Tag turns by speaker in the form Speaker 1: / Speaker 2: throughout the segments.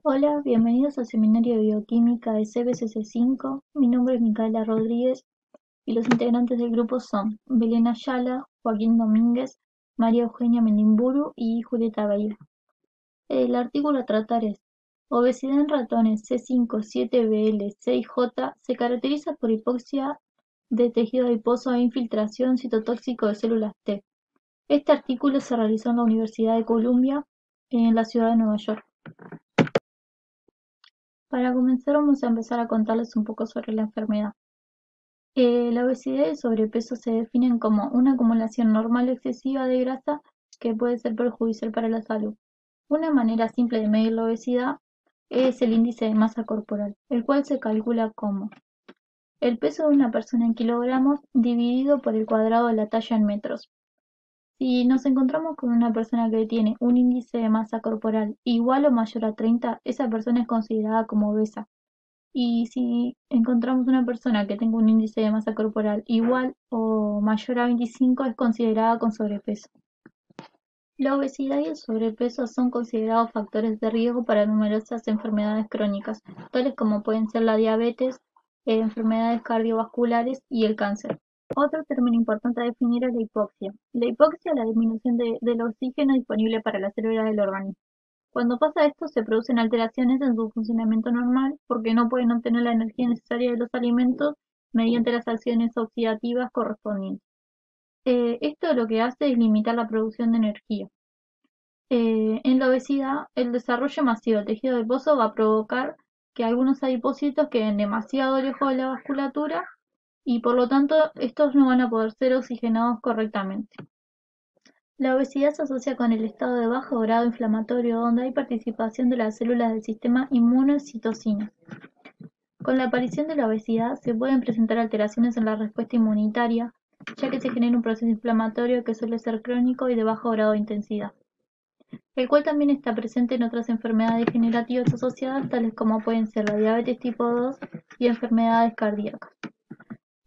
Speaker 1: Hola, bienvenidos al Seminario de Bioquímica de CBCC5. Mi nombre es Micaela Rodríguez y los integrantes del grupo son Belén Ayala, Joaquín Domínguez, María Eugenia Mendimburu y Julieta Beira. El artículo a tratar es: obesidad en ratones C5, 7BL, 6J se caracteriza por hipoxia de tejido adiposo e infiltración citotóxico de células T. Este artículo se realizó en la Universidad de Columbia, en la ciudad de Nueva York. Para comenzar vamos a empezar a contarles un poco sobre la enfermedad. La obesidad y el sobrepeso se definen como una acumulación normal o excesiva de grasa que puede ser perjudicial para la salud. Una manera simple de medir la obesidad es el índice de masa corporal, el cual se calcula como el peso de una persona en kilogramos dividido por el cuadrado de la talla en metros. Si nos encontramos con una persona que tiene un índice de masa corporal igual o mayor a 30, esa persona es considerada como obesa. Y si encontramos una persona que tenga un índice de masa corporal igual o mayor a 25, es considerada con sobrepeso. La obesidad y el sobrepeso son considerados factores de riesgo para numerosas enfermedades crónicas, tales como pueden ser la diabetes, enfermedades cardiovasculares y el cáncer. Otro término importante a definir es la hipoxia. La hipoxia es la disminución del oxígeno disponible para las células del organismo. Cuando pasa esto, se producen alteraciones en su funcionamiento normal porque no pueden obtener la energía necesaria de los alimentos mediante las acciones oxidativas correspondientes. Esto lo que hace es limitar la producción de energía. En la obesidad, el desarrollo masivo del tejido adiposo va a provocar que algunos adipocitos queden demasiado lejos de la vasculatura y por lo tanto estos no van a poder ser oxigenados correctamente. La obesidad se asocia con el estado de bajo grado inflamatorio donde hay participación de las células del sistema inmunocitocinas. Con la aparición de la obesidad se pueden presentar alteraciones en la respuesta inmunitaria, ya que se genera un proceso inflamatorio que suele ser crónico y de bajo grado de intensidad, el cual también está presente en otras enfermedades degenerativas asociadas, tales como pueden ser la diabetes tipo 2 y enfermedades cardíacas.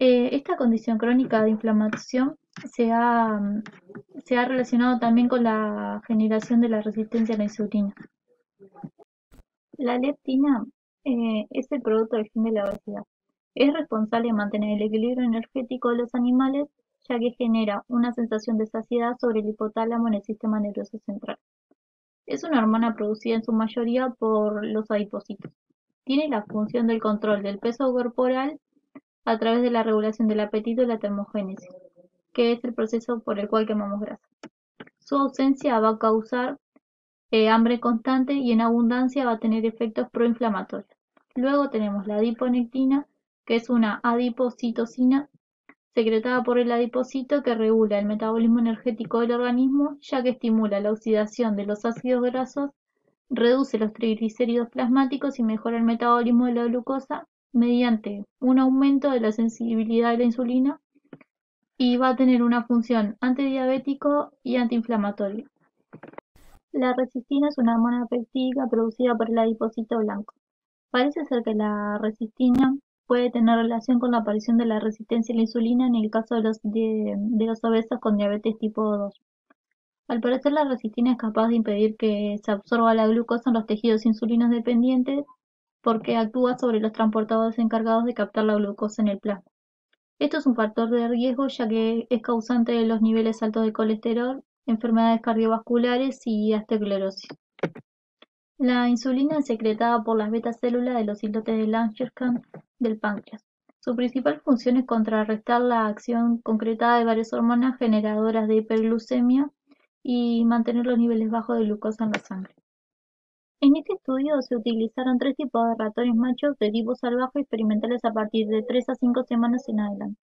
Speaker 1: Esta condición crónica de inflamación se ha, se ha relacionado también con la generación de la resistencia a la insulina. La leptina es el producto del gen de la obesidad. Es responsable de mantener el equilibrio energético de los animales, ya que genera una sensación de saciedad sobre el hipotálamo en el sistema nervioso central. Es una hormona producida en su mayoría por los adipocitos. Tiene la función del control del peso corporal a través de la regulación del apetito y la termogénesis, que es el proceso por el cual quemamos grasa. Su ausencia va a causar hambre constante y en abundancia va a tener efectos proinflamatorios. Luego tenemos la adiponectina, que es una adipocitocina secretada por el adipocito que regula el metabolismo energético del organismo, ya que estimula la oxidación de los ácidos grasos, reduce los triglicéridos plasmáticos y mejora el metabolismo de la glucosa mediante un aumento de la sensibilidad a la insulina, y va a tener una función antidiabético y antiinflamatoria. La resistina es una hormona peptídica producida por el adipocito blanco. Parece ser que la resistina puede tener relación con la aparición de la resistencia a la insulina en el caso de los obesos con diabetes tipo 2. Al parecer, la resistina es capaz de impedir que se absorba la glucosa en los tejidos insulinos dependientes porque actúa sobre los transportadores encargados de captar la glucosa en el plasma. Esto es un factor de riesgo ya que es causante de los niveles altos de colesterol, enfermedades cardiovasculares y aterosclerosis. La insulina es secretada por las beta-células de los islotes de Langerhans del páncreas. Su principal función es contrarrestar la acción concretada de varias hormonas generadoras de hiperglucemia y mantener los niveles bajos de glucosa en la sangre. En este estudio se utilizaron tres tipos de ratones machos de tipo salvaje experimentales a partir de 3 a 5 semanas en adelante.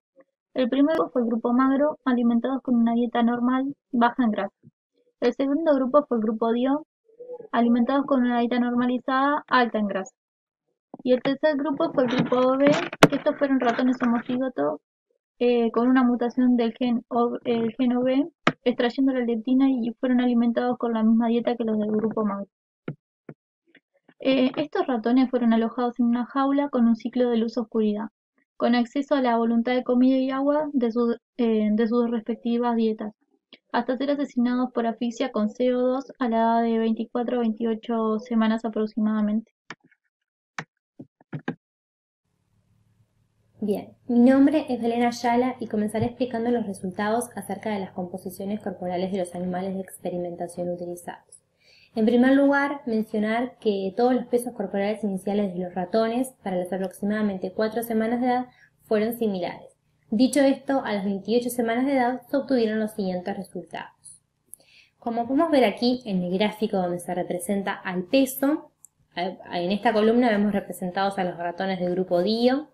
Speaker 1: El primero fue el grupo magro, alimentados con una dieta normal, baja en grasa. El segundo grupo fue el grupo DIO, alimentados con una dieta normalizada, alta en grasa. Y el tercer grupo fue el grupo OB, que estos fueron ratones homocigotos con una mutación del gen OB, extrayendo la leptina y fueron alimentados con la misma dieta que los del grupo magro. Estos ratones fueron alojados en una jaula con un ciclo de luz-oscuridad, con acceso a la voluntad de comida y agua de sus respectivas dietas. hasta ser asesinados por asfixia con CO2 a la edad de 24 o 28 semanas aproximadamente.
Speaker 2: Bien, mi nombre es Belén Ayala y comenzaré explicando los resultados acerca de las composiciones corporales de los animales de experimentación utilizados. En primer lugar, mencionar que todos los pesos corporales iniciales de los ratones para las aproximadamente 4 semanas de edad fueron similares. Dicho esto, a las 28 semanas de edad se obtuvieron los siguientes resultados. Como podemos ver aquí en el gráfico donde se representa al peso, en esta columna vemos representados a los ratones del grupo DIO,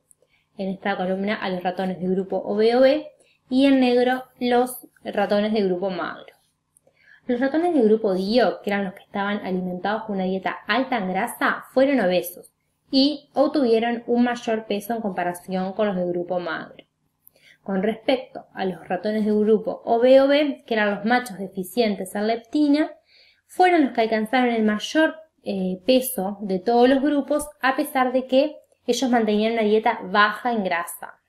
Speaker 2: en esta columna a los ratones del grupo OB-OB y en negro los ratones del grupo magro. Los ratones del grupo DIO, que eran los que estaban alimentados con una dieta alta en grasa, fueron obesos y obtuvieron un mayor peso en comparación con los del grupo magro. Con respecto a los ratones del grupo OB-OB, que eran los machos deficientes en leptina, fueron los que alcanzaron el mayor peso de todos los grupos, a pesar de que ellos mantenían una dieta baja en grasa.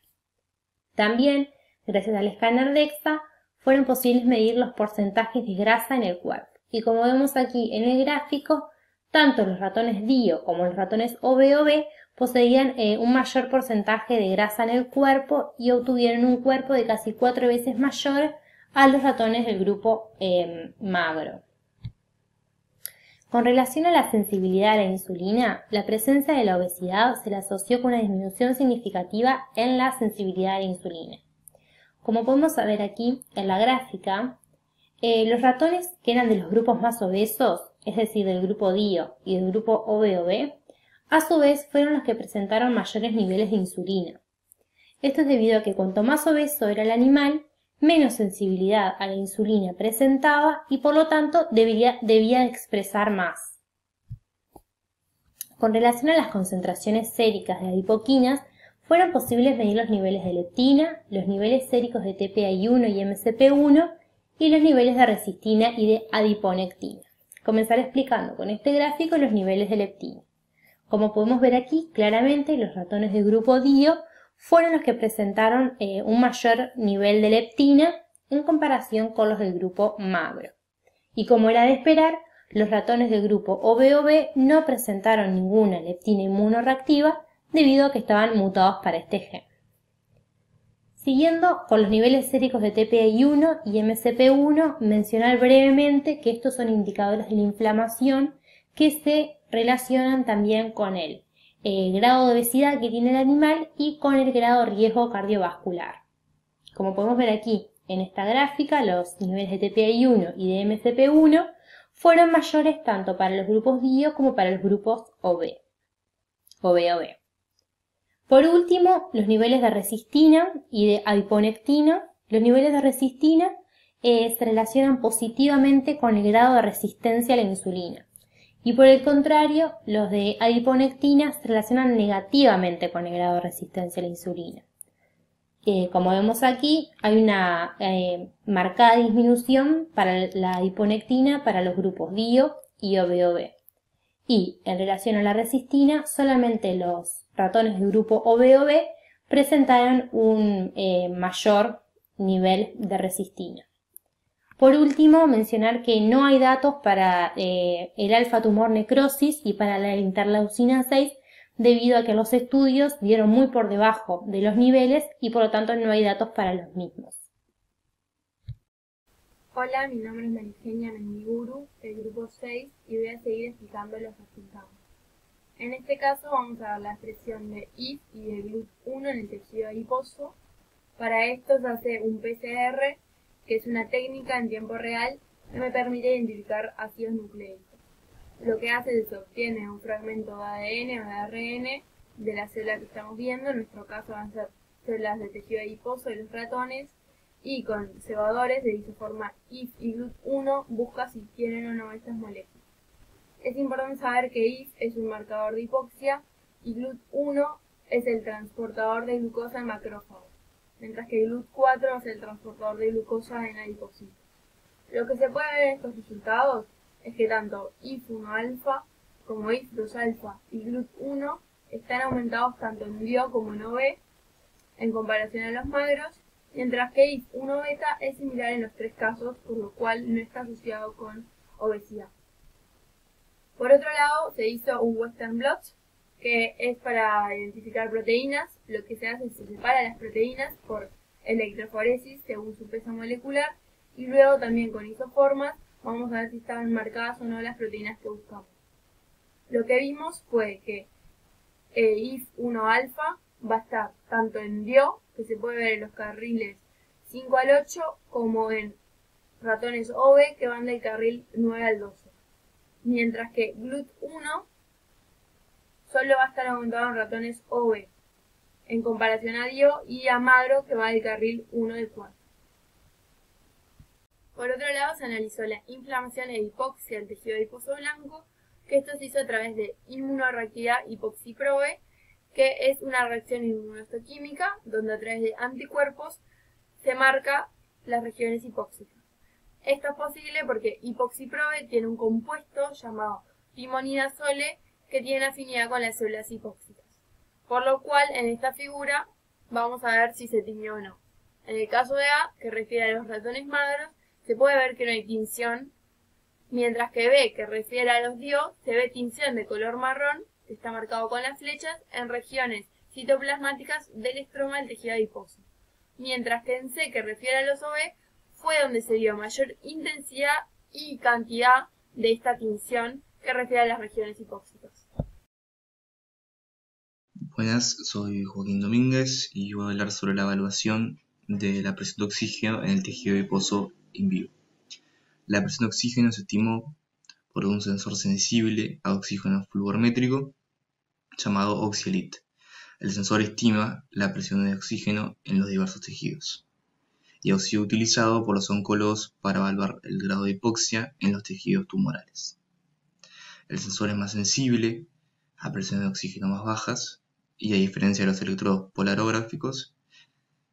Speaker 2: También, gracias al escáner DEXA, fueron posibles medir los porcentajes de grasa en el cuerpo. Y como vemos aquí en el gráfico, tanto los ratones DIO como los ratones OB-OB poseían un mayor porcentaje de grasa en el cuerpo y obtuvieron un cuerpo de casi 4 veces mayor a los ratones del grupo magro. Con relación a la sensibilidad a la insulina, la presencia de la obesidad se le asoció con una disminución significativa en la sensibilidad a la insulina. Como podemos ver aquí en la gráfica, los ratones que eran de los grupos más obesos, es decir, del grupo DIO y del grupo OB-OB, a su vez fueron los que presentaron mayores niveles de insulina. Esto es debido a que cuanto más obeso era el animal, menos sensibilidad a la insulina presentaba y por lo tanto debía expresar más. Con relación a las concentraciones séricas de adipoquinas, fueron posibles medir los niveles de leptina, los niveles séricos de TPI1 y MCP1 y los niveles de resistina y de adiponectina. Comenzaré explicando con este gráfico los niveles de leptina. Como podemos ver aquí, claramente los ratones del grupo DIO fueron los que presentaron un mayor nivel de leptina en comparación con los del grupo magro. Y como era de esperar, los ratones del grupo OB-OB no presentaron ninguna leptina inmunoreactiva debido a que estaban mutados para este gen. Siguiendo con los niveles séricos de TPI1 y MCP1, mencionar brevemente que estos son indicadores de la inflamación que se relacionan también con el grado de obesidad que tiene el animal y con el grado de riesgo cardiovascular. Como podemos ver aquí en esta gráfica, los niveles de TPI1 y de MCP1 fueron mayores tanto para los grupos DIO como para los grupos OB-OB. Por último, los niveles de resistina y de adiponectina. Los niveles de resistina se relacionan positivamente con el grado de resistencia a la insulina. Y por el contrario, los de adiponectina se relacionan negativamente con el grado de resistencia a la insulina. Como vemos aquí, hay una marcada disminución para la adiponectina para los grupos DIO y OB-OB. Y en relación a la resistina, solamente los ratones del grupo OB-OB presentaron un mayor nivel de resistina. Por último, mencionar que no hay datos para el alfa-tumor necrosis y para la interleucina 6 debido a que los estudios dieron muy por debajo de los niveles y por lo tanto no hay datos para los mismos.
Speaker 3: Hola, mi nombre es Marigenia Mendiburu, del grupo 6, y voy a seguir explicando los resultados. En este caso vamos a ver la expresión de IF y de GLUT1 en el tejido adiposo. Para esto se hace un PCR, que es una técnica en tiempo real que me permite identificar ácidos nucleicos. Lo que hace es que se obtiene un fragmento de ADN o de ARN de la célula que estamos viendo, en nuestro caso van a ser células de tejido adiposo de los ratones, y con cebadores de isoforma IF y GLUT1 busca si tienen o no estas moléculas. Es importante saber que IF es un marcador de hipoxia y GLUT1 es el transportador de glucosa en macrófagos, mientras que GLUT4 es el transportador de glucosa en adipocitos. Lo que se puede ver en estos resultados es que tanto IF1-alfa como IF2-alfa y GLUT1 están aumentados tanto en DIO como en OB en comparación a los magros, mientras que IF1 beta es similar en los tres casos, por lo cual no está asociado con obesidad. Por otro lado, se hizo un Western blot, que es para identificar proteínas. Lo que se hace es que se separa las proteínas por electroforesis según su peso molecular, y luego también con isoformas vamos a ver si estaban marcadas o no las proteínas que buscamos. Lo que vimos fue que IF1 alfa va a estar tanto en DIO, que se puede ver en los carriles 5 al 8, como en ratones OV, que van del carril 9 al 12. Mientras que GLUT1 solo va a estar aumentado en ratones OV, en comparación a DIO y a Magro, que va del carril 1 del 4. Por otro lado, se analizó la inflamación e hipoxia del tejido adiposo blanco, que esto se hizo a través de inmunoreactividad hipoxiprobe, que es una reacción inmunohistoquímica, donde a través de anticuerpos se marca las regiones hipóxicas. Esto es posible porque hipoxiprobe tiene un compuesto llamado timonidazole que tiene afinidad con las células hipóxicas. Por lo cual, en esta figura, vamos a ver si se tiñó o no. En el caso de A, que refiere a los ratones magros, se puede ver que no hay tinción, mientras que B, que refiere a los DIO, se ve tinción de color marrón, que está marcado con las flechas, en regiones citoplasmáticas del estroma del tejido adiposo. Mientras que en C, que refiere a los OV, fue donde se dio mayor intensidad y cantidad de esta tinción que refiere a las regiones hipóxicas.
Speaker 4: Buenas, soy Joaquín Domínguez y voy a hablar sobre la evaluación de la presión de oxígeno en el tejido adiposo in vivo. La presión de oxígeno se estimó por un sensor sensible a oxígeno fluorométrico llamado OxyElite. El sensor estima la presión de oxígeno en los diversos tejidos y ha sido utilizado por los oncólogos para evaluar el grado de hipoxia en los tejidos tumorales. El sensor es más sensible a presiones de oxígeno más bajas y, a diferencia de los electrodos polarográficos,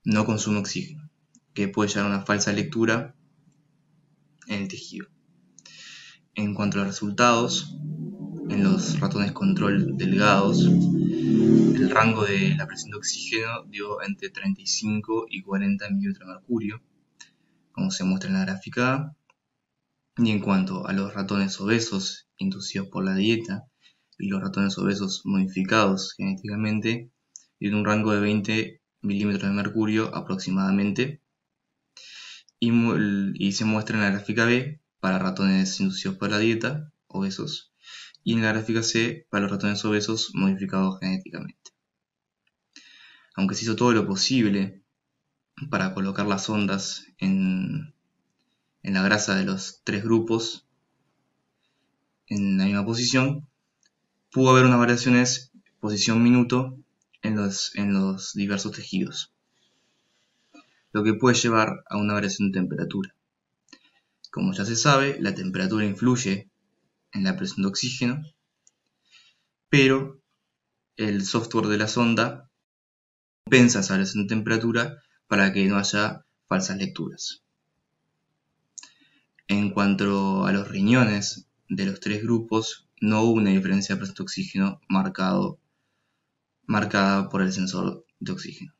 Speaker 4: no consume oxígeno, que puede llevar a una falsa lectura en el tejido. En cuanto a los resultados, en los ratones control delgados, el rango de la presión de oxígeno dio entre 35 y 40 mililitros de mercurio, como se muestra en la gráfica A. Y en cuanto a los ratones obesos inducidos por la dieta y los ratones obesos modificados genéticamente, dio un rango de 20 milímetros de mercurio aproximadamente, y se muestra en la gráfica B para ratones inducidos por la dieta, obesos, y en la gráfica C para los ratones obesos modificados genéticamente. Aunque se hizo todo lo posible para colocar las ondas en la grasa de los tres grupos en la misma posición, pudo haber unas variaciones posición-minuto en los diversos tejidos, lo que puede llevar a una variación de temperatura. Como ya se sabe, la temperatura influye en la presión de oxígeno, pero el software de la sonda compensa esa variación de temperatura para que no haya falsas lecturas. En cuanto a los riñones de los tres grupos, no hubo una diferencia de presión de oxígeno marcada por el sensor de oxígeno.